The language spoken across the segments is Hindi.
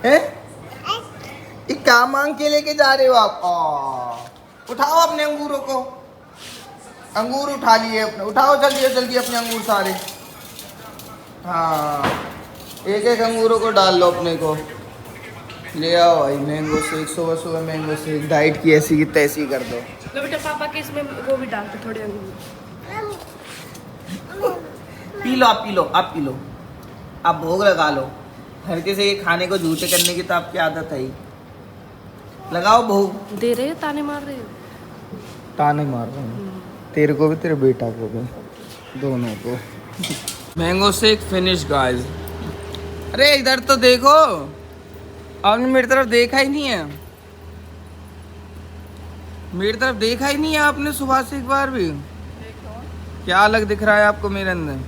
हैं? ये क्या मांग के लेके जा रहे हो आप? उठाओ अपने अंगूरों को, अंगूर उठा लिए अपने, उठाओ जल्दी जल्दी अपने अंगूर सारे। हाँ, एक एक अंगूरों को डाल लो अपने को। ले आओ भाई मैंगो शेक, सुबह सुबह मैंगो शेक, डाइट की ऐसी की तैसी कर दो। लो बेटा पापा के इसमें वो भी डाल दो थोड़े अंगूर। पी लो आप, पी लो आप, पी लो आप, भोग लगा लो। घर के से ये खाने को झूठे करने की तो आपकी आदत है ही। लगाओ भोग। दे रहे हो ताने मार रहे हो? ताने मार रहे हैं तेरे को भी, तेरे बेटा को भी, दोनों को। Mango shake finish guys. अरे इधर तो देखो, आपने मेरी तरफ देखा ही नहीं है, मेरी तरफ देखा ही नहीं है आपने सुबह से एक बार भी। क्या अलग दिख रहा है आपको मेरे अंदर?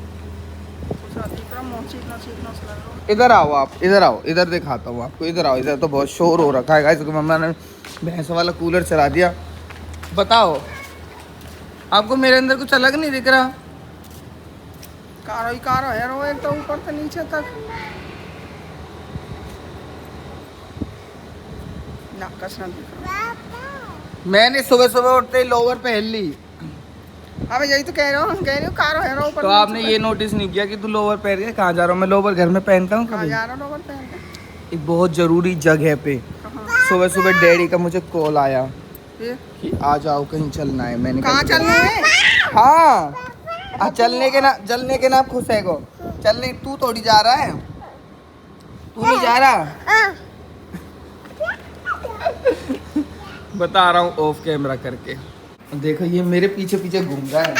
इधर आओ आप, इधर आओ, इधर दिखाता हूँ आपको, इधर आओ। इधर तो बहुत शोर हो रखा है गाइस, मम्मा ने भैंस वाला कूलर चला दिया। बताओ आपको मेरे अंदर कुछ अलग नहीं दिख रहा? कारो ही कारो है वो, एक तो ऊपर से नीचे तक नक्कस ना दिख रहा। मैंने सुबह सुबह उठते ही लोअर पहन ली। अबे यही तो कह रहा हूँ, कह रही हूँ कारो है ऊपर। तो आपने ये नोटिस नहीं किया कि तू लोअर पहन के कहाँ जा रहा हूँ? मैं लोअर घर में पहनता हूँ कहाँ कभी? जा रहा हूँ लोअर पहन के? एक बहुत जरूरी जगह पे सुबह सुबह डैडी का मुझे कॉल आया ये कि आ जाओ कहीं चलना है। मैंने कहाँ चलना है? हाँ, चलने के ना खुश है को चलने। तू थोड़ी जा रहा है, तू नहीं जा रहा। बता रहा हूँ ऑफ कैमरा करके। देखो ये मेरे पीछे पीछे घूम रहा है।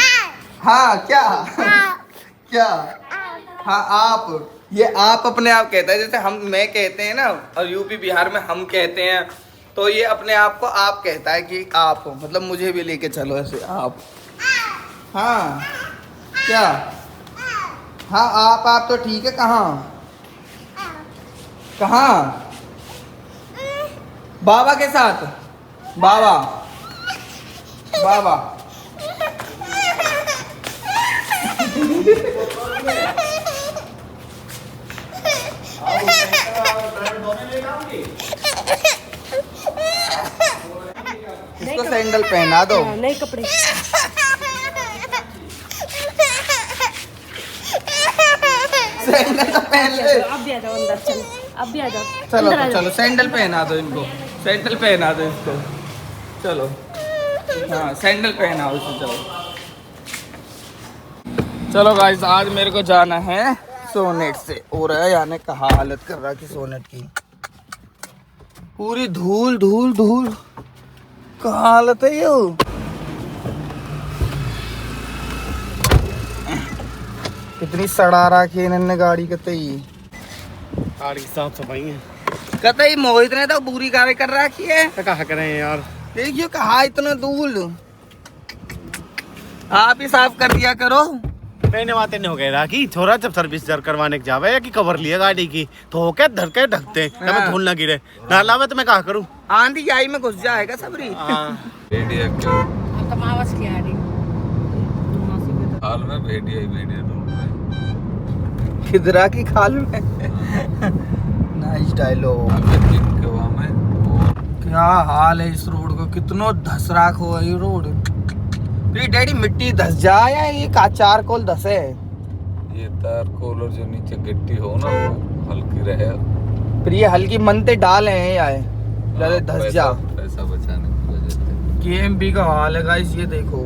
हाँ क्या? क्या? हाँ आप, ये आप अपने आप कहता है, जैसे हम मैं कहते हैं ना, और यूपी बिहार में हम कहते हैं, तो ये अपने आप को आप कहता है कि आप, मतलब मुझे भी लेके चलो ऐसे आप। हाँ क्या? हाँ आप तो ठीक है। कहाँ कहाँ? बाबा के साथ, बाबा बाबा। इसको सैंडल पहना दो। नए कपड़े। सैंडल तो पहन ले। अब भी आ जाओ अंदर, चलो अब भी आ जाओ। चलो अंदर आ तो जाओ। चलो सैंडल पहना दो इनको, सैंडल पहना दो इसको। चलो हाँ सैंडल पहनाओ इसे। चलो चलो गाइस, आज मेरे को जाना है सोनेट से। हो रहा है यानी का हालत कर रहा कि सोनेट की पूरी धूल धूल धूल का हालत है ये। कितनी सड़ा रखी है इन्होंने गाड़ी कतई, गाड़ी की साफ सफाई है कतई मोहित ने तो बुरी गाड़ी कर रखी है। तो कहा करें यार, देखियो कहा इतना धूल, आप ही साफ कर दिया करो। कहने बातें नहीं हो गए राखी छोरा, जब सर्विस जर करवाने के जावे या कि कवर लिया गाड़ी की तो हो क्या धर के ढकते हाँ। धूल ना गिरे ना लावे तो मैं कहा करूँ। आंधी आई में घुस जाएगा सबरी। हाल में भेड़िया ही भेड़िया खिदरा की खाल में। Nice dialogue. क्या हाल है इस रोड को, कितनो धसराख हो ये रोड। फिर डैडी मिट्टी धस जाए या ये का चार कोल धसे? ये तार कोलर जो नीचे गिट्टी हो ना वो हल्की रहे। फिर ये हल्की मनते डाल हैं यार, ज्यादा धस जा। पैसा बचाने की वजह से केएमपी का हाल है गाइस, ये देखो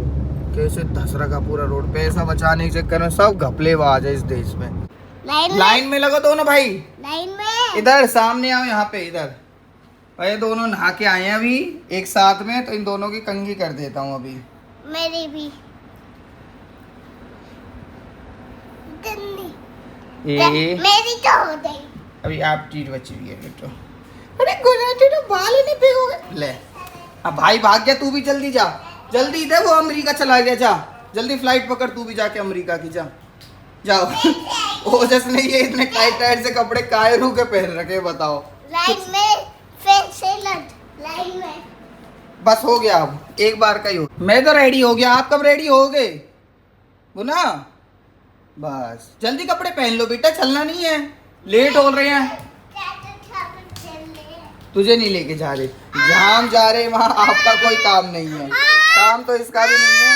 कैसे धस रखा पूरा रोड। पैसा बचाने के चक्कर में सब घपलेबाज है इस देश में। लाइन में लगो दोनों भाई, लाइन में इधर सामने आओ यहाँ पे इधर। ये दोनों नहा के आए हैं अभी एक साथ में, तो इन दोनों की कंघी कर देता हूँ अभी। मेरी भी गंदी। मेरी तो हो गई। अभी आप चीज बची हुई है बेटो। अरे गुलाटी तो बाल ही नहीं भिगोगे। ले अब भाई भाग गया, तू भी जल्दी जा, जल्दी दे। वो अमेरिका चला गया, जा जल्दी फ्लाइट पकड़ तू भी जाके अमेरिका की, जा जाओ। ओ जैसे ये इतने टाइट टाइट से कपड़े काहे रू के पहन रखे बताओ। लाइन में फिर से लट, लाइन में। बस हो गया, अब एक बार का ही हो। मैं तो रेडी हो गया, आप कब रेडी होगे? वो ना बस जल्दी कपड़े पहन लो बेटा, चलना नहीं है, लेट हो रहे हैं। तुझे नहीं लेके जा रहे, जहाँ हम जा रहे वहाँ आपका कोई काम नहीं है, काम तो इसका भी नहीं है।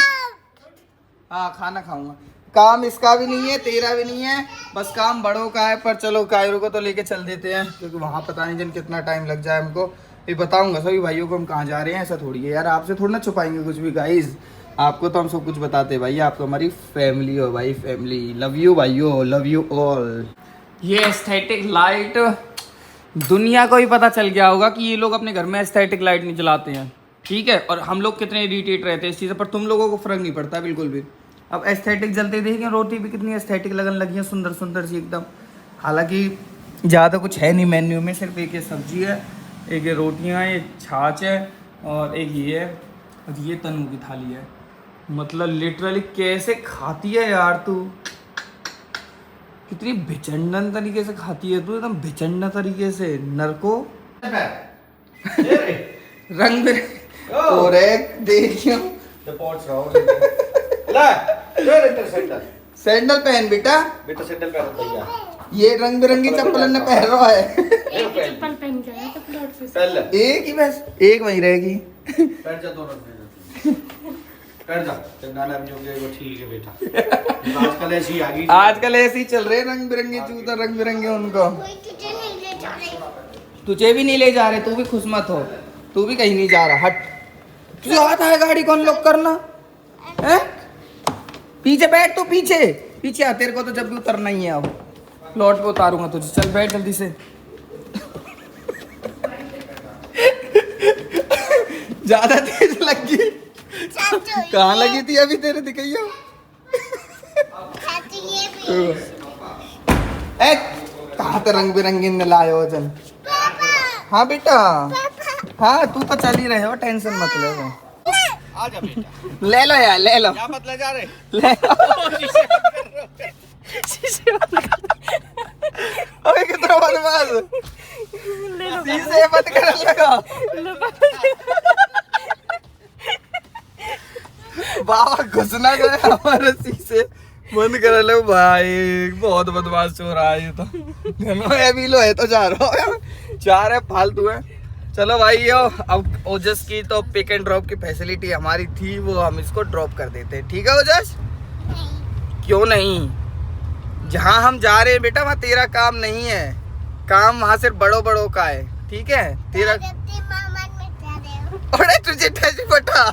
हाँ खाना खाऊंगा, काम इसका भी नहीं है तेरा भी नहीं है, बस काम बड़ों का है। पर चलो कायरो को तो लेके चल देते हैं, क्योंकि वहाँ पता नहीं जन कितना टाइम लग जाए हमको। ये बताऊंगा सभी भाइयों को हम कहाँ जा रहे हैं, ऐसा थोड़ी है यार, आपसे थोड़ा ना छुपाएंगे कुछ भी गाइज, आपको तो हम सब कुछ बताते हैं भाई, आप तो हमारी फैमिली हो भाई, फैमिली। लव यू भाइयों, लव यू ऑल। ये एस्थेटिक लाइट दुनिया को ही पता चल गया होगा कि ये लोग अपने घर में एस्थेटिक लाइट नहीं जलाते हैं, ठीक है, और हम लोग कितने इरिटेट रहते हैं इस चीज़ पर, तुम लोगों को फर्क नहीं पड़ता बिल्कुल भी। अब एस्थेटिक जलते देखें, रोटी भी कितनी एस्थेटिक लगन लगी है, सुंदर सुंदर सी एकदम। हालांकि ज़्यादा कुछ है नहीं मेन्यू में, सिर्फ एक ये सब्जी है, एक ये रोटियाँ हैं, एक छाछ है और एक ये है, और ये तनु की थाली है। मतलब लिटरली कैसे खाती है यार तू, कितनी भिचंडन तरीके से खाती है तू, एकदम भिचंडा तरीके से। नरको रंग और एक देखियो सैंडल पहन बेटा, सैंडल पहन भैया, ये रंग बिरंगी चप्पल ने पहन रहा है। चप्पल पहन के आया तो प्लॉट से। एक ही बस, एक वही रहेगी। बैठ जा, दोनों बैठ जा, गाना भी जो वो ठीक है बेटा। आजकल ऐसी आ गई, आजकल ऐसे ही चल रहे हैं रंग बिरंगे जूता, रंग बिरंगे उनको। कोई तुझे नहीं ले जा रहे। तुझे भी नहीं ले जा रहे, तू भी खुश मत हो, तू भी कहीं नहीं जा रहा, हट। तुझे आता है गाड़ी कौन लॉक करना है? पीछे बैठ, तू पीछे पीछे आ, तेरे को तो जब भी उतरना ही है। अब लौट पे उतारूंगा तुझे, चल बैठ जल्दी से। ज्यादा तेज लगी, कहाँ लगी थी अभी तेरे दिखाइयो? खाती ये भी। ए कहाँ तो रंग बिरंगी ने लायो वजन। हाँ बेटा, हाँ तू तो चल ही रहे हो, टेंशन मत ले। आ जा बेटा, ले लो यार, ले लो, क्या मत ले जा रहे, ले लो। ओए कितना बदमाश, शीशे बंद कर लगा। बाबा घुसना गया हमारे शीशे बंद कर लो भाई, बहुत बदमाश चोर रहा है ये तो। अभी लो है तो जा रहा हो, जा रहे फालतू है। चलो भाई यो, अब ओजस की तो पिक एंड ड्रॉप की फैसिलिटी हमारी थी, वो हम इसको ड्रॉप कर देते हैं, ठीक है ओजस? क्यों नहीं, जहाँ हम जा रहे हैं बेटा वहाँ तेरा काम नहीं है, काम वहाँ सिर्फ बड़ों बड़ों का है, ठीक है? तेरा अरे तुझे टच बटा।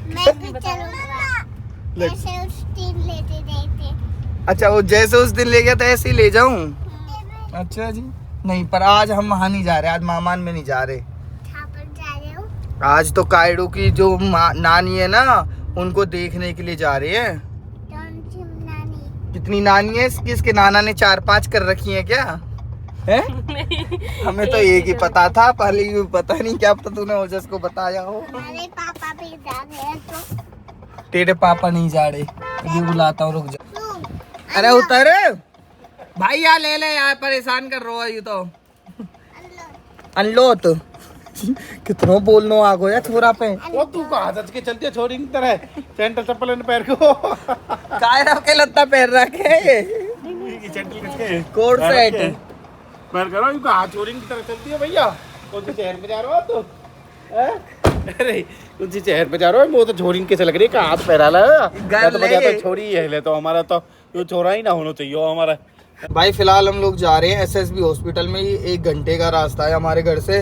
मैं भी चलूंगा, ऐसे उस दिन लेते देते। अच्छा वो जैसे उस दिन ले गया था ऐसे ही ले जाऊं? अच्छा जी, नहीं पर आज हम वहाँ नहीं जा रहे, आज मामान में नहीं जा रहे। कहाँ पर जा रहे हो? आज तो कायडो की जो नानी है ना, उनको देखने के लिए जा रहे हैं। कौन सी नानी? कितनी नानी है इसकी, इसके नाना ने 4-5 कर रखी है क्या है? हमें तो एक ही पता था, पहले ही पता नहीं, क्या पता तूने ओजस को बताया हो। हमारे पापा भी जा रहे हैं तो। तेरे पापा नहीं जा रहे, अभी बुलाता हूँ, रुक जा। सुन, अरे उतर भाई, यार ले ले यार, परेशान कर रहा है ये तो। अनलोत कितना बोलनो आ गया छोरा पे। वो तू कहाँ सच के चलती है छोरी की तरह, सैंडल चप्पल पैर को कायरा के लत्ता पैर रखे, सैंडल किसके कोट सेट पैर करो, यू कहाँ छोरी की तरह चलती है भैया? कौन सी शहर में जा रहे हो आप तो? अरे कौन सी शहर में जा रहे हो? वो तो छोरी कैसे लग रही है, कहाँ हाथ पैरा ला तो छोरी है, ले तो हमारा तो ये छोरा ही ना होना चाहिए हमारा। भाई फिलहाल हम लोग जा रहे हैं एसएसबी हॉस्पिटल में, ये 1 घंटे का रास्ता है हमारे घर से,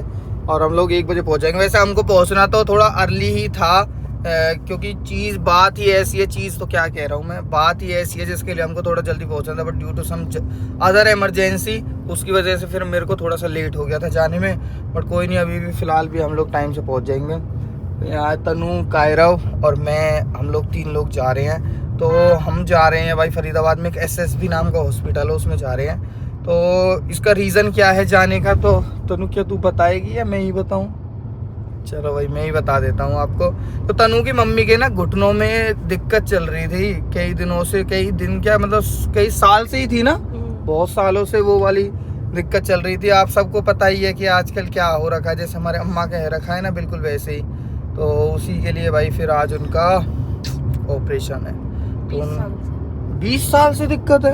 और हम लोग 1 बजे पहुंचेंगे। वैसे हमको पहुंचना तो थोड़ा अर्ली ही था, क्योंकि बात ही ऐसी है, चीज़ तो क्या कह रहा हूँ मैं, बात ही ऐसी है जिसके लिए हमको थोड़ा जल्दी पहुंचना था, but due to some other emergency उसकी वजह से फिर मेरे को थोड़ा सा लेट हो गया था जाने में। बट कोई नहीं, अभी भी फ़िलहाल भी हम लोग टाइम से पहुँच जाएंगे। यहाँ तनु, कायरव और मैं, हम लोग 3 लोग जा रहे हैं। तो हम जा रहे हैं भाई फरीदाबाद में एक एसएसबी नाम का हॉस्पिटल है, उसमें जा रहे हैं। तो इसका रीज़न क्या है जाने का, तो तनु क्या तू बताएगी या मैं ही बताऊं? चलो भाई मैं ही बता देता हूं आपको। तो तनु की मम्मी के ना घुटनों में दिक्कत चल रही थी कई दिनों से, कई दिन क्या मतलब कई साल से ही थी ना, बहुत सालों से वो वाली दिक्कत चल रही थी। आप सबको पता ही है कि आजकल क्या हो रखा है, जैसे हमारे अम्मा कह रखा है ना, बिल्कुल वैसे ही। तो उसी के लिए भाई फिर आज उनका ऑपरेशन है। तो 20 साल से दिक्कत है,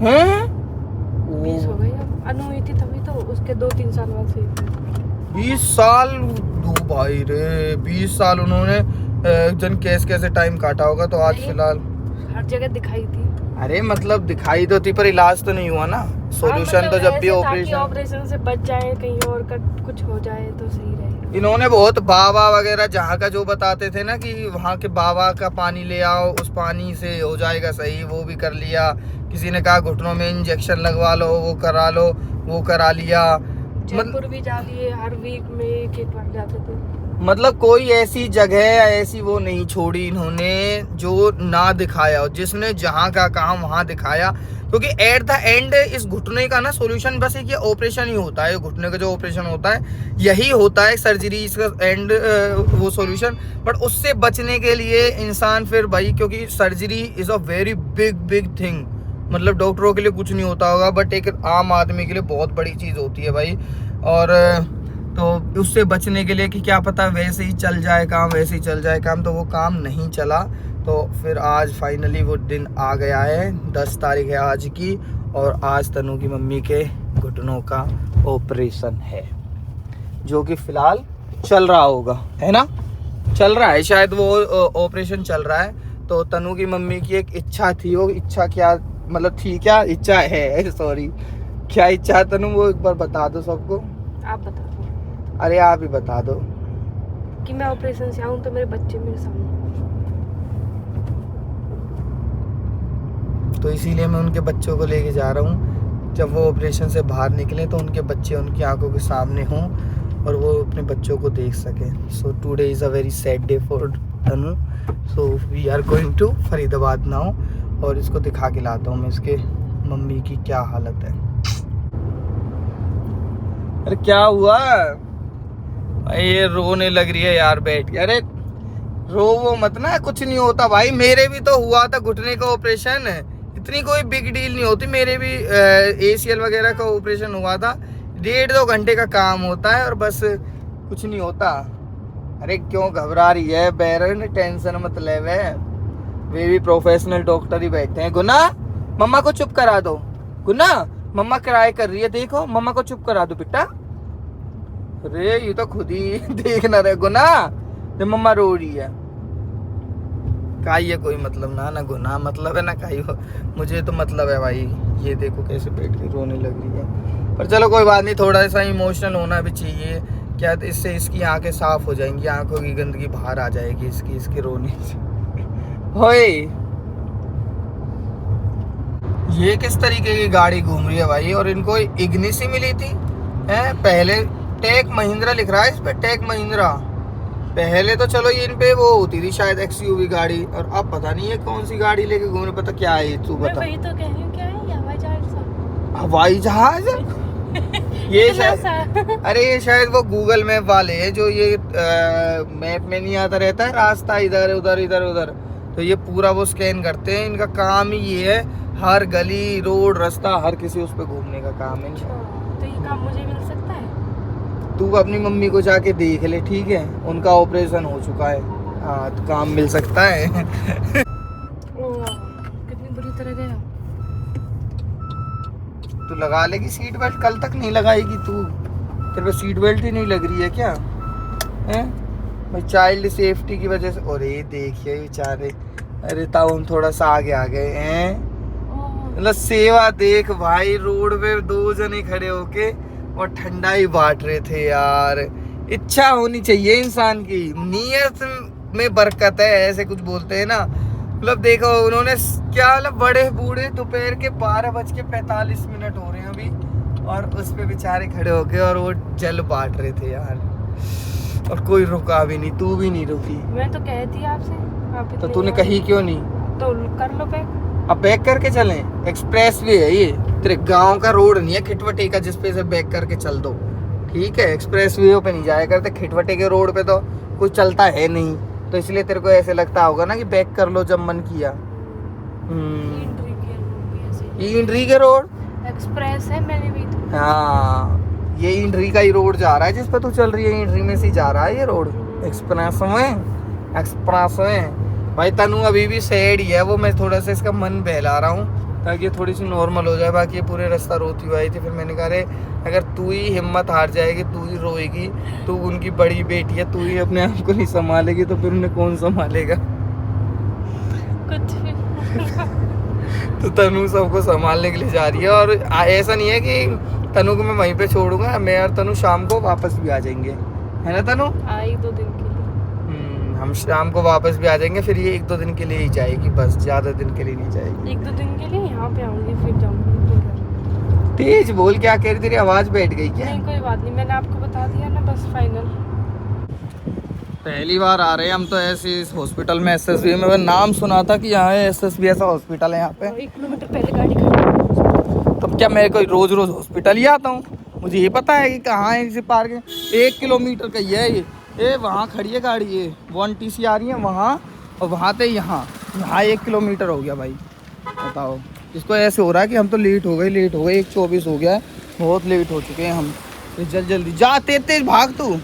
हैं? 20 हो गई अब। अनु हुई थी तभी तो उसके 2-3 साल बाद सही हुई। 20 साल दो भाई रे, 20 साल उन्होंने जन कैसे टाइम काटा होगा। तो आज फिलहाल हर जगह दिखाई थी। अरे मतलब दिखाई तो थी पर इलाज तो नहीं हुआ ना। सॉल्यूशन तो जब भी ऑपरेशन से बच जाए, कहीं और का कुछ हो जाए तो सही रहे। इन्होंने बहुत बाबा वगैरह जहाँ का जो बताते थे ना कि वहाँ के बाबा का पानी ले आओ, उस पानी से हो जाएगा सही, वो भी कर लिया। किसी ने कहा घुटनों में इंजेक्शन लगवा लो, वो करा लो, वो करा लिया। जयपुर भी जा लिए, हर वीक में एक बार जाते थे। मतलब कोई ऐसी जगह ऐसी वो नहीं छोड़ी इन्होंने जो ना दिखाया, और जिसने जहाँ का कहा वहाँ दिखाया। क्योंकि एट द एंड इस घुटने का ना सॉल्यूशन बस एक ये ऑपरेशन ही होता है। घुटने का जो ऑपरेशन होता है यही होता है सर्जरी, इसका एंड वो सॉल्यूशन। बट उससे बचने के लिए इंसान फिर भाई, क्योंकि surgery is a very big thing. मतलब डॉक्टरों के लिए कुछ नहीं होता होगा, बट एक आम आदमी के लिए बहुत बड़ी चीज़ होती है भाई। और तो उससे बचने के लिए कि क्या पता वैसे ही चल जाए काम, वैसे ही चल जाए काम, तो वो काम नहीं चला। तो फिर आज फाइनली वो दिन आ गया है, 10 तारीख है आज की, और आज तनु की मम्मी के घुटनों का ऑपरेशन है, जो कि फिलहाल चल रहा होगा, है ना, चल रहा है शायद, वो ऑपरेशन चल रहा है। तो तनु की मम्मी की एक इच्छा थी, वो इच्छा क्या मतलब थी, क्या इच्छा है सॉरी, क्या इच्छा तनु, वो एक बार बता दो सबको। आप बता दो। अरे आप ही बता दो। कि मैं ऑपरेशन से आऊं तो मेरे बच्चे मेरे सामने। तो इसीलिए मैं उनके बच्चों को लेके जा रहा हूँ। जब वो ऑपरेशन से बाहर निकले तो उनके बच्चे उनकी आंखों के सामने हों और वो अपने बच्चों को देख सकें। So today is a very sad day for Tanu. So we are going to Faridabad now, और इसको दिखा के लाता हूँ मैं इसके मम्मी की क्या हालत है। अरे क्या हुआ भाई, ये रोने लग रही है यार बैठ के। अरे रो वो मत ना, कुछ नहीं होता भाई, मेरे भी तो हुआ था घुटने का ऑपरेशन, इतनी कोई बिग डील नहीं होती। मेरे भी ACL वगैरह का ऑपरेशन हुआ था, 1.5-2 घंटे का काम होता है और बस कुछ नहीं होता। अरे क्यों घबरा रही है बैरन, टेंशन मत ले, वे भी प्रोफेशनल डॉक्टर ही बैठे हैं। गुना मम्मा को चुप करा दो, गुना मम्मा क्राई कर रही है, देखो मम्मा को चुप करा दो बेटा। अरे ये तो खुद ही देख ना रहे गुना, जब मम्मा रो रही है। काई है कोई मतलब ना गुना मतलब है ना काई हो, मुझे तो मतलब है भाई। ये देखो कैसे बैठ के रोने लग रही है, पर चलो कोई बात नहीं, थोड़ा सा इमोशनल होना भी चाहिए। क्या इससे इसकी आंखें साफ हो जाएंगी, आंखों की गंदगी बाहर आ जाएगी इसके रोने से। होए ये किस तरीके की गाड़ी घूम रही है भाई, और इनको इग्निस ही मिली थी हैं। पहले टेक महिंद्रा लिख रहा है इस पे, टेक महिंद्रा। पहले तो चलो ये इन पे वो होती थी शायद XUV गाड़ी, और अब पता नहीं है कौन सी गाड़ी लेके घूम रहे, पता क्या है तू बता। मैं वही तो कह रही हूँ, क्या है ये हवाई जहाज? हवाई जहाज ये शायद, अरे ये शायद वो गूगल मैप वाले है जो ये मैप में नहीं आता रहता है रास्ता, इधर उधर इधर उधर, तो ये पूरा वो स्कैन करते हैं। इनका काम ही ये है, हर गली रोड रास्ता हर किसी उस पे घूमने का काम है। तो ये काम मुझे मिल सकता है? तू अपनी मम्मी को जाके देख ले, ठीक है, उनका ऑपरेशन हो चुका है, हाँ तो काम मिल सकता है। कितनी बुरी तरह गया। तू लगा लेगी सीट बेल्ट, कल तक नहीं लगाएगी तू, तेरे पे सीट बेल्ट ही नहीं लग रही है क्या हैं भाई, चाइल्ड सेफ्टी की वजह से। और ये देखिए बेचारे, अरे ताउन थोड़ा सा आगे आ गए हैं, मतलब सेवा देख भाई, रोड पे 2 जने खड़े होके और ठंडा ही बांट रहे थे यार। इच्छा होनी चाहिए इंसान की, नीयत में बरकत है, ऐसे कुछ बोलते हैं ना। मतलब देखो उन्होंने क्या, मतलब बड़े बूढ़े दोपहर के 12:45 हो रहे हैं अभी, और उस पे बेचारे खड़े होके और वो जल बांट रहे थे यार, और कोई रुका भी नहीं, तू भी नहीं रुकी। मैं तो कहती आपसे, आप तो तूने कही क्यों नहीं? तो कर लो पैक। अब बैक करके चलें, एक्सप्रेस वे है ये, तेरे गांव का रोड नहीं है खिटवटे का जिसपे से बैक करके चल दो, ठीक है। एक्सप्रेस वे पे नहीं जाया करते, खिटवटे के रोड पे तो कोई चलता है नहीं, तो इसलिए तेरे को ऐसे लगता होगा ना कि बैक कर लो जब मन किया। इंड्री के रोड एक्सप्रेस है, मैंने भी तो। हाँ ये इंड्री का ही रोड जा रहा है जिस पे तू चल रही है, इंड्री में से जा रहा है ये रोड, एक्सप्रेस में भाई। तनु अभी भी सैड ही है, वो मैं थोड़ा सा इसका मन बहला रहा हूँ ताकि ये थोड़ी सी नॉर्मल हो जाए। बाकी ये पूरे रास्ता रोती हुई आई थी। फिर मैंने कहा रे अगर तू ही हिम्मत हार जाएगी, तू ही रोएगी, तू उनकी बड़ी बेटी है, तू ही अपने आप को नहीं संभालेगी तो फिर उन्हें कौन संभालेगा। कुछ भी तो तनु सबको संभालने के लिए जा रही है। और ऐसा नहीं है कि तनु को मैं वहीं पे छोड़ूंगा, मैं और तनु शाम को वापस भी आ जाएंगे, है ना तनु? हाँ, 1-2 दिन के लिए। हम शाम को वापस भी आ जाएंगे। फिर ये 1-2 दिन के लिए ही जाएगी बस, ज़्यादा दिन के लिए नहीं जाएगी। 1-2 दिन के लिए यहाँ पे आऊंगी, फिर जाऊंगी घर। तेज बोल, क्या कह रही? तेरी आवाज़ बैठ गई क्या? नहीं कोई बात नहीं, मैंने आपको बता दिया ना, बस फाइनल। पहली बार आ रहे हैं हम तो ऐसे इस हॉस्पिटल में, एसएसबी में। नाम सुना था कि यहाँ एसएसबी ऐसा हॉस्पिटल है यहाँ पे। 1 किलोमीटर पहले गाड़ी खड़ी। तब क्या मैं कोई रोज रोज हॉस्पिटल ही आता हूँ? मुझे ये पता है कि कहाँ है इसे पार्क। 1 किलोमीटर का ही है ये वहाँ खड़ी है गाड़ी, ये 1TC आ रही है वहाँ, और वहाँ से यहाँ 1 किलोमीटर हो गया भाई। बताओ, इसको ऐसे हो रहा है कि हम तो लेट हो गए 1:24 हो गया है, बहुत लेट हो चुके हैं हम। जल्दी जा, तेज भाग तू,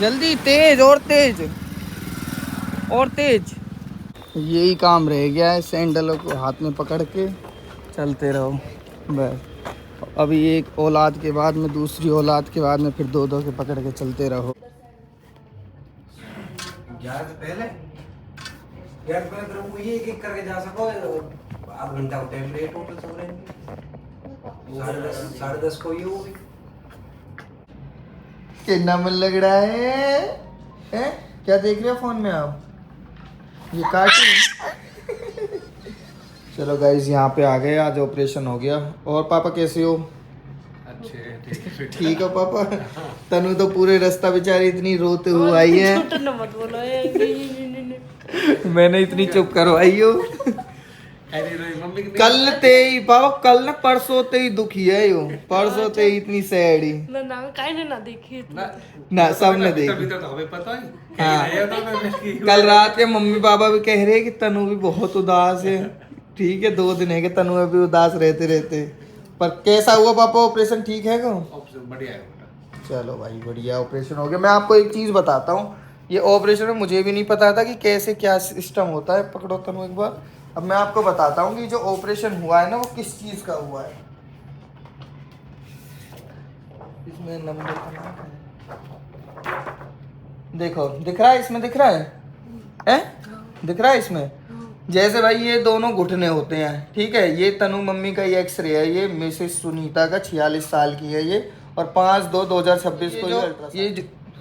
जल्दी, तेज और तेज और तेज। यही काम रह गया है, सैंडलों को हाथ में पकड़ के चलते रहो बस। अभी एक औलाद के बाद में दूसरी औलाद के बाद में फिर 2-2 के पकड़ के चलते रहो। पहले एक करके जा सको, आधा घंटा का टाइम लेट होटल सब रहेंगे। 10:30 को ये होगी। कितना मन लग रहा है? क्या देख रहे हो फोन में आप? ये कार्टून। चलो गाइस, यहाँ पे आ गए, आज ऑपरेशन हो गया। और पापा कैसे हो? अच्छे ठीक हो पापा? तनु तो पूरे रास्ता बेचारी इतनी रोते हुए आई है। झूठ मत बोलो मैंने इतनी चुप करवाई हो। कल ते ही पापा, कल ना परसों ते ही दुखी है यो, परसों ते ही इतनी सैड ही ना काहे ना देखी ना, सबने देखी। तो हमें पता ही। हाँ, कल रात के मम्मी पापा भी कह रहे हैं कि तनु भी बहुत उदास है। ठीक है, 2 दिन है कि तनु अभी उदास रहते। पर कैसा हुआ पापा ऑपरेशन? ठीक है को? बढ़िया है बेटा। चलो भाई बढ़िया, ऑपरेशन हो गया। मैं आपको एक चीज़ बताता हूँ, ये ऑपरेशन में मुझे भी नहीं पता था कि कैसे क्या सिस्टम होता है। पकड़ो तनु एक बार। अब मैं आपको बताता हूँ कि जो ऑपरेशन हुआ है ना वो किस चीज़ का हुआ है। इसमें नंबर का नाम है, देखो दिख रहा है, इसमें दिख रहा है, दिख रहा है इसमें। जैसे भाई ये दोनों घुटने होते हैं, ठीक है। ये तनु मम्मी का ये एक्सरे है, ये मिसेस सुनीता का 46 साल की है ये, और 5/2/2026 को ये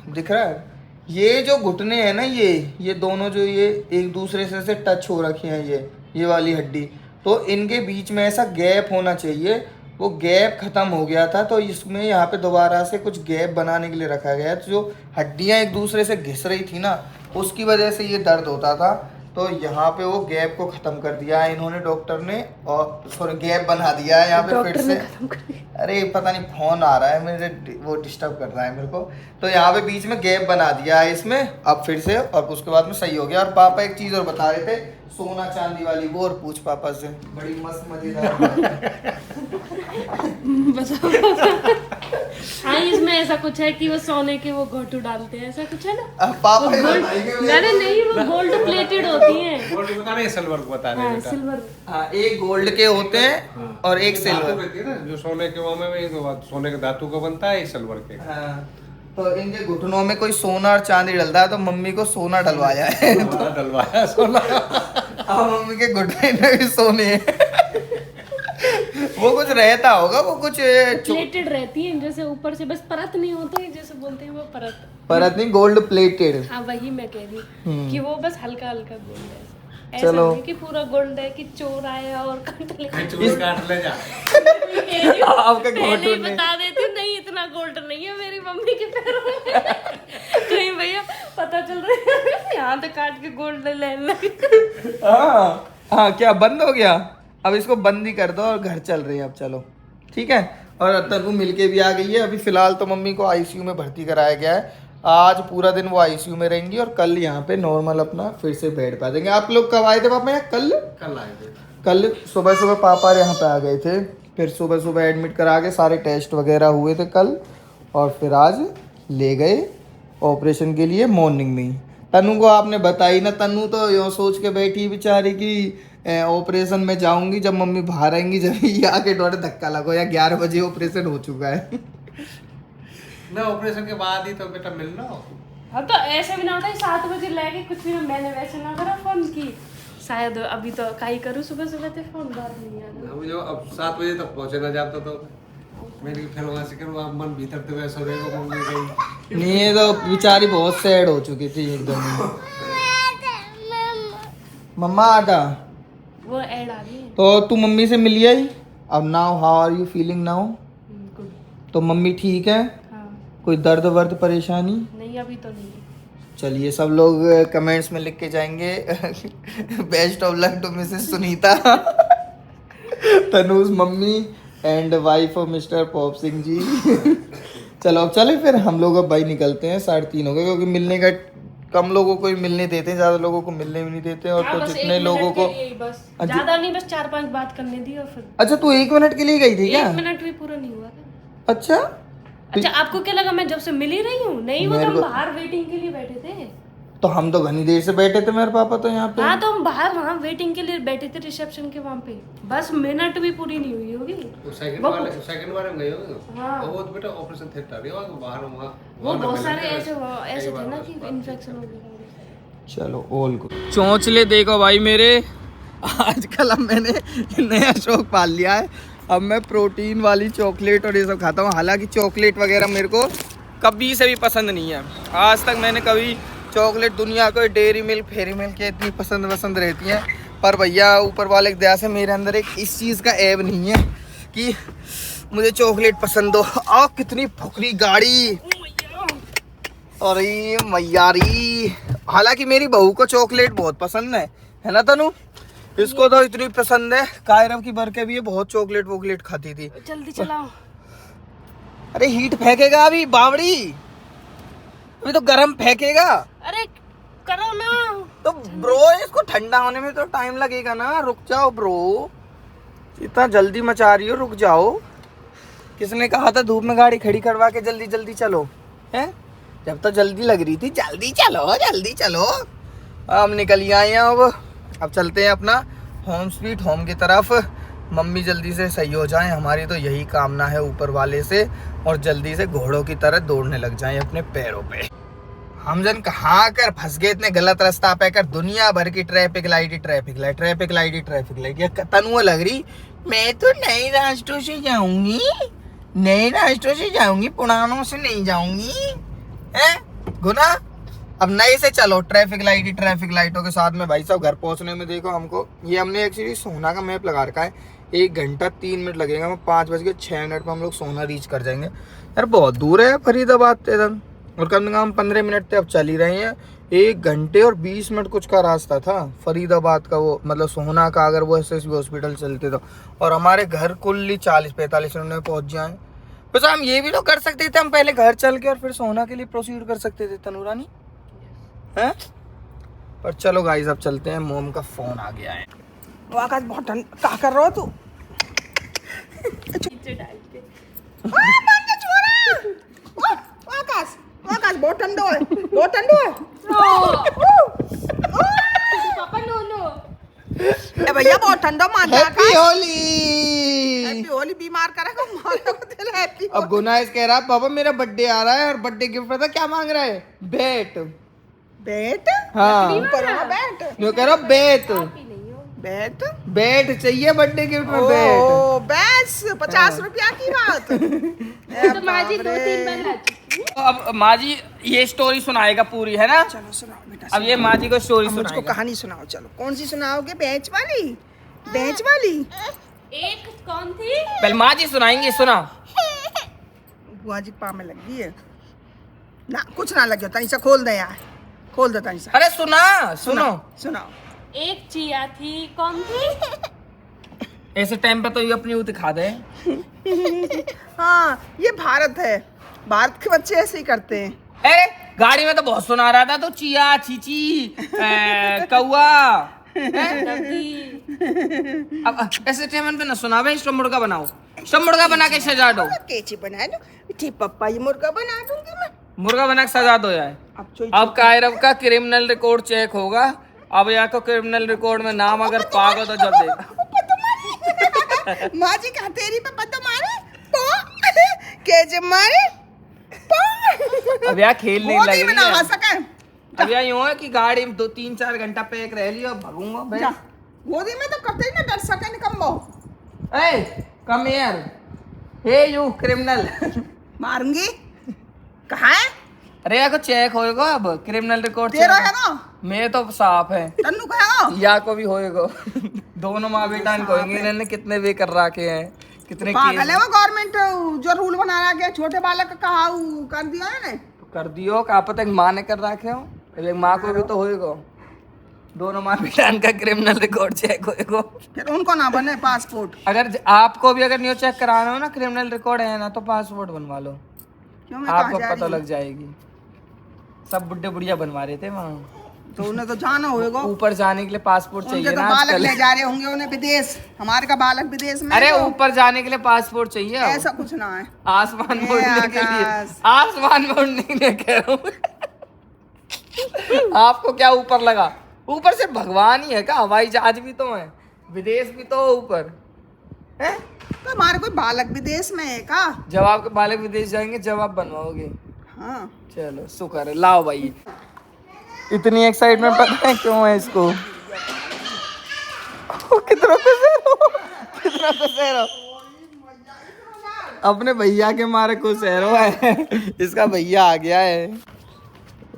दिख रहा है। ये जो घुटने हैं ना, ये दोनों जो ये एक दूसरे से टच हो रखे हैं, ये वाली हड्डी, तो इनके बीच में ऐसा गैप होना चाहिए। वो गैप खत्म हो गया था, तो इसमें यहाँ पे दोबारा से कुछ गैप बनाने के लिए रखा गया है। तो जो हड्डियाँ एक दूसरे से घिस रही थी ना, उसकी वजह से ये दर्द होता था। तो यहाँ पे वो गैप को ख़त्म कर दिया है इन्होंने, डॉक्टर ने, और सॉरी गैप बना दिया है यहाँ पे फिर से। अरे पता नहीं फ़ोन आ रहा है मेरे, वो डिस्टर्ब कर रहा है मेरे को। तो यहाँ पे बीच में गैप बना दिया है इसमें अब फिर से, और उसके बाद में सही हो गया। और पापा एक चीज़ और बता रहे थे, सोना चांदी वाली, वो और पूछ पापा से, बड़ी मस्त मजेदार। हाँ, इसमें ऐसा कुछ है कि वो सोने के वो घोटू डालते हैं, ऐसा कुछ है ना? पापा अरे नहीं, वो गोल्ड प्लेटेड होती हैं। गोल्ड बता रहे हैं, सिल्वर को बता रहे हैं बेटा। सिल्वर। हाँ, एक गोल्ड के होते हैं और एक धातु सिल्वर। रहती है ना, जो सोने के वो में एक सोने के धातु का बनता है, एक सिल्वर के। हाँ, तो इनके घुटनों में कोई सोना और चांदी डलता है, तो मम्मी को सोना डलवाया है। डलवाया सोना। अब मम्मी के घुटने में भी सोने हैं। वो कुछ रहता होगा, वो कुछ प्लेटेड रहती है, जैसे ऊपर से बस परत नहीं होती, जैसे बोलते हैं वो परत। परत नहीं, गोल्ड प्लेटेड। हाँ, वही मैं कह रही हूँ कि वो बस हल्का हल्का गोल्ड है। ऐसा चलो। नहीं कि पूरा गोल्ड है कि चोर आया और काट ले। चूर काट ले जा। आपका पहले ही घुटने बता देती हूँ, नहीं इतना गोल्ड नहीं है मेरी मम्मी के पैरों में। कहीं भैया पता चल रहा है यहाँ पे काट के गोल्ड लेने लगे। हाँ, क्या बंद हो गया? अब इसको बंद ही कर दो और घर चल रहे हैं अब। चलो ठीक है। और तनु मिलके भी आ गई है। अभी फिलहाल तो मम्मी को आईसीयू में भर्ती कराया गया है। आज पूरा दिन वो आईसीयू में रहेंगी और कल यहाँ पे नॉर्मल अपना फिर से बेड पे आ जाएंगे। आप लोग कब आए थे पापा यहाँ? कल आए थे। कल सुबह पापा यहाँ पे आ गए थे, फिर सुबह एडमिट करा के सारे टेस्ट वगैरह हुए थे कल, और फिर आज ले गए ऑपरेशन के लिए मॉर्निंग में ही। तनु को आपने बताई ना, तनु तो यूँ सोच के बैठी बेचारी कि ऑपरेशन में जाऊंगी जब मम्मी बाहर आएंगी, जब ये आके डोरे धक्का लगो या 11 बजे ऑपरेशन हो चुका है। ना ऑपरेशन के बाद ही तो बेटा मिलना। हाँ तो ऐसे भी ना होता है 7 बजे लेके कुछ भी ना, मैंने वैसे ना करा फोन की, शायद अभी तो काई करूँ सुबह सुबह तो फोन बात नहीं आना। हम जो अब 7 बजे तक पहुंचे ना जाता तो मेरी फिर वहाँ से करूँ आप मन भीतर तो वैसा रहेगा मम्मी गई। नहीं ये तो बेचारी बहुत सैड हो चुकी थी एकदम। मम्मा आटा वो ऐड आ गई है। तो तू मम्मी से मिली आई अब। Now how are you feeling now? Good. तो मम्मी ठीक है? हाँ कोई दर्द वर्द परेशानी? नहीं अभी तो नहीं है। चलिए सब लोग कमेंट्स में लिख के जाएंगे best of luck to Mrs Sunita Tanuj mummy and wife of Mr Pop Singh ji. चलो अब चले फिर हम लोग अब भाई निकलते हैं, 3:30 हो गए क्योंकि मिलने का कम लोगों को ही मिलने देते हैं, ज्यादा लोगों को मिलने भी नहीं देते। और हाँ, तो बस जितने 1 लोगों मिनट को के लिए ही बस, ज्यादा नहीं, बस 4-5 बात करने दी और फिर। अच्छा तू 1 मिनट के लिए गई थी क्या? 1 मिनट भी पूरा नहीं हुआ था। अच्छा अच्छा आपको क्या लगा मैं जब से मिल ही रही हूँ? नहीं वो तो मेरे हम को- बाहर वेटिंग के लिए बैठे थे। तो हम तो घनी देर से बैठे थे मेरे पापा तो यहाँ पे। हाँ तो हम बाहर वहाँ वेटिंग के लिए बैठे थे रिसेप्शन के वहाँ पे, बस मिनट भी पूरी नहीं हुई होगी। सेकंड वो- वाले में गए होंगे। हाँ। वो तो बेटा ऑपरेशन थिएटर है वहाँ बाहर वहाँ वो बहुत सारे ऐसे थे ना कि इन्फेक्शन हो गया। चलो ऑल गुड। चोंचले देखो भाई मेरे, आजकल अब मैंने नया शौक पाल लिया है। अब मैं प्रोटीन वाली चॉकलेट और ये सब खाता हूँ। हालांकि चॉकलेट वगैरह मेरे को कभी से भी पसंद नहीं है। आज तक मैंने कभी चॉकलेट दुनिया को डेयरी मिल्क फेरी मिल्क के इतनी पसंद रहती हैं, पर भैया ऊपर वाले की दया से मेरे अंदर एक इस चीज़ का ऐब नहीं है कि मुझे चॉकलेट पसंद हो। आओ कितनी फुकरी गाड़ी, अरे मैयारी। हालांकि मेरी बहू को चॉकलेट बहुत पसंद है ना तनु? इसको तो इतनी पसंद है, कायरव की बरके भी ये बहुत चॉकलेट वोकलेट खाती थी। जल्दी चलाओ। अरे हीट फेंकेगा अभी बावड़ी, अभी तो गरम फेंकेगा। अरे करो ना। तो ब्रो इसको ठंडा होने में तो टाइम लगेगा ना, रुक जाओ ब्रो, इतना जल्दी मचा रही हो, रुक जाओ। किसने कहा था धूप में गाड़ी खड़ी करवा के जल्दी जल्दी चलो हैं? जब तो जल्दी लग रही थी, जल्दी चलो। हम निकल ही आए हैं। अब चलते हैं अपना होम स्वीट होम की तरफ। मम्मी जल्दी से सही हो जाए, हमारी तो यही कामना है ऊपर वाले से, और जल्दी से घोड़ों की तरह दौड़ने लग जाएं अपने पैरों पे। हम जन कहाँ कर फंस गए इतने गलत रास्ता पे कर, दुनिया भर की ट्रैफिक लाइट। ये तनुआ लग रही मैं तो नए रास्तों से जाऊंगी, पुरानों से नहीं जाऊंगी है गुना। अब नए से चलो, ट्रैफिक लाइटों के साथ में भाई साहब घर पहुंचने में देखो हमको, ये हमने एक्चुअली सोना का मैप लगा रखा है, 1 घंटा 3 मिनट लगेगा। हम 5:06 पर हम लोग सोना रीच कर जाएंगे। यार बहुत दूर है फरीदाबाद तेरन, और कम से कम 15 मिनट तक अब चल ही रहे हैं। 1 घंटे और 20 मिनट कुछ का रास्ता था फरीदाबाद का, वो मतलब सोना का, अगर वो SSB हॉस्पिटल चलते तो। और हमारे घर कुल 40-45 मिनट में पहुंच जाए। बस हम ये भी तो कर सकते थे, हम पहले घर चल के और फिर सोना के लिए प्रोसीड कर सकते थे तनुरानी हैं। पर चलो गाइस अब चलते हैं, मोम का फोन आ गया है। आकाश बहुत ठंड, क्या कर रहा हो तू? नीचे डाल के। आकाश बहुत ठंडो है। पापा नो ए भैया बहुत ठंडा मान जा। हैप्पी होली। हैप्पी होली बीमार करेगा मारो तेरे हैप्पी। अब गुनाइस कह रहा पापा मेरा बर्थडे आ रहा है और बर्थडे गिफ्ट पता क्या मांग रहा है? बैट। बैट हाँ बैट जो कह रहा बैट बैट बैट चाहिए बर्थडे गिफ्ट में बैट। ओ बस 50 रुपया की बात। तो माजी 2-3 बार ला चुकी तो अब माँ जी ये स्टोरी सुनाएगा पूरी, है ना? चलो सुनाओ बेटा। अब ये माँ जी को स्टोरी अब मुझको सुनाएगा। कहानी सुनाओ। चलो कौन सी सुनाओगे? बेच वाली एक कौन थी? पहले माँ जी सुनाएंगे, सुना। बुआ जी पा में लग गई है ना, कुछ ना लगे तनी सा खोल दे यार, खोल दे तनी सा। अरे सुना सुनो। सुनाओ। एक चिया थी, कौन थी? ऐसे टाइम पे तो ये अपनी वो दिखा दे। हाँ ये भारत है, भारत के बच्चे ऐसे ही करते हैं। अरे गाड़ी में तो बहुत सुना रहा था तो चिया चीची कौआ। अब ऐसे टाइम पे ना सुना भाई, स्टम मुर्गा बनाओ, स्टम मुर्गा बना के सजा दो। कैची बना दो ठीक पप्पा, ये मुर्गा बना दूंगी मैं। मुर्गा बना के सजा दो यार। अब अब कायरव का क्रिमिनल रिकॉर्ड चेक होगा, अब यहाँ को क्रिमिनल रिकॉर्ड में नाम अगर पागो तो जब देगा। माँ जी कहा तेरी पे पत्ता मारे पो कैसे मारे पो अब यहाँ खेल नहीं गोदी लग में रही ना आ है। सके अब यहाँ यूं है कि गाड़ी में 2-3-4 घंटा पैक रह लियो, भगूंगा भाई। जा गोदी में तो कतई ना डर सके निकम्बो ए come here, hey you criminal. मारूंगी कहाँ है अरे यहाँ को चेक होएगा अब क्रिमिनल रिकॉर्ड तेरा है ना मेरे तो साफ है, तन्नू कहेगा या को भी होएगा। दोनों माँ बेटा कहेंगे इन्होंने कितने वे कर रखे हैं, कितने पागल है केस वो गवर्नमेंट जो रूल बना रहा है छोटे बालक का कहा कर दिया है ने कर दियो। क्या पता माँ ने कर रखे हो, एक माँ को भी तो होएगा। दोनों माँ बेटा का क्रिमिनल रिकॉर्ड चेक होएगा। फिर उनको ना बने पासपोर्ट अगर आपको भी अगर न्यू चेक कराना हो ना, क्रिमिनल रिकॉर्ड है ना, तो पासपोर्ट बनवा लो, क्यों मैं कहाँ आपको जा पता रही लग जाएगी। सब बुढ़े बुढ़िया बनवा रहे थे वहाँ। हूँ? तो उन्हें तो जाना होएगा ऊपर जाने के लिए पासपोर्ट उनके चाहिए तो ना बालक आजकल। ले जा रहे होंगे उन्हें विदेश हमारे का बालक विदेश में अरे है तो ऊपर जाने के लिए पासपोर्ट चाहिए अब। ऐसा कुछ ना है आसमान में ये उड़ने के लिए, आकाश। आसमान में उड़ने के लिए कह रहा हूँ। आपको क्या ऊपर लगा? ऊपर सिर्फ भगवान ही है क्या? हवाई जहाज भी तो है, विदेश भी तो ऊपर है। तो हमारे कोई बालक विदेश में है का जब आपके बालक विदेश जाएंगे जब आप बनवाओगे। हाँ चलो शुक्र है, लाओ भाई। इतनी एक्साइटमेंट पता है क्यों है इसको? कितना खुश है, कितना खुश है। अपने भैया के मारे खुश है। इसका भैया आ गया है।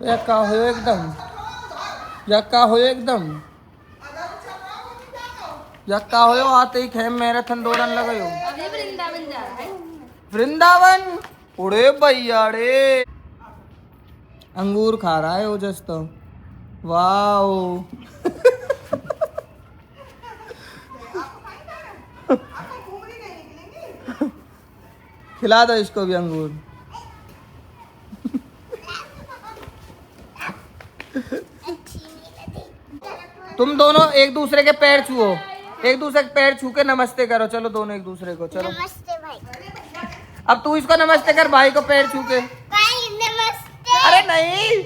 या का हो एकदम, या का हो एकदम, या का हो आते ही खेम मैराथन दौड़न लगे हो। अभी वृंदावन जा रहा है। वृंदावन उड़े भैया रे। अंगूर खा रहा है ओजस तो। वाओ। खिला दो इसको भी अंगूर। तुम दोनों एक दूसरे के पैर छुओ, एक दूसरे के पैर छू के नमस्ते करो। चलो दोनों एक दूसरे को, चलो। नमस्ते भाई अब तू इसको नमस्ते कर, भाई को पैर छू के। भाई नमस्ते अरे नहीं,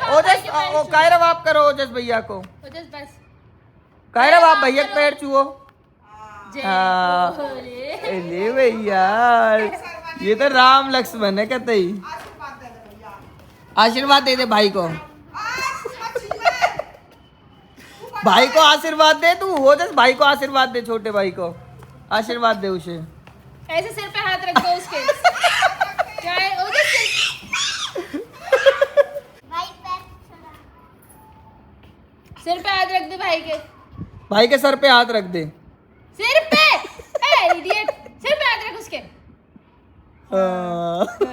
ओजस कायरव आप करो ओजस भैया को। बस बस कायरव आप भैया के पैर छुओ। जय हाँ। भोले। अरे भैया ये तो राम लक्ष्मण है कतई। आशीर्वाद दे दे भाई को, भाई को आशीर्वाद दे तू। ओजस भाई को आशीर्वाद दे, छोटे भाई को आशीर्वाद दे उसे। ऐसे सिर पे हाथ रख दो उसके। क्या है उधर सिर भाई पैर छोड़ा सिर पे हाथ रख दे भाई के। भाई के सर पे हाथ रख दे। सिर पे, ए इडियट, सिर पे हाथ रख उसके। हाँ।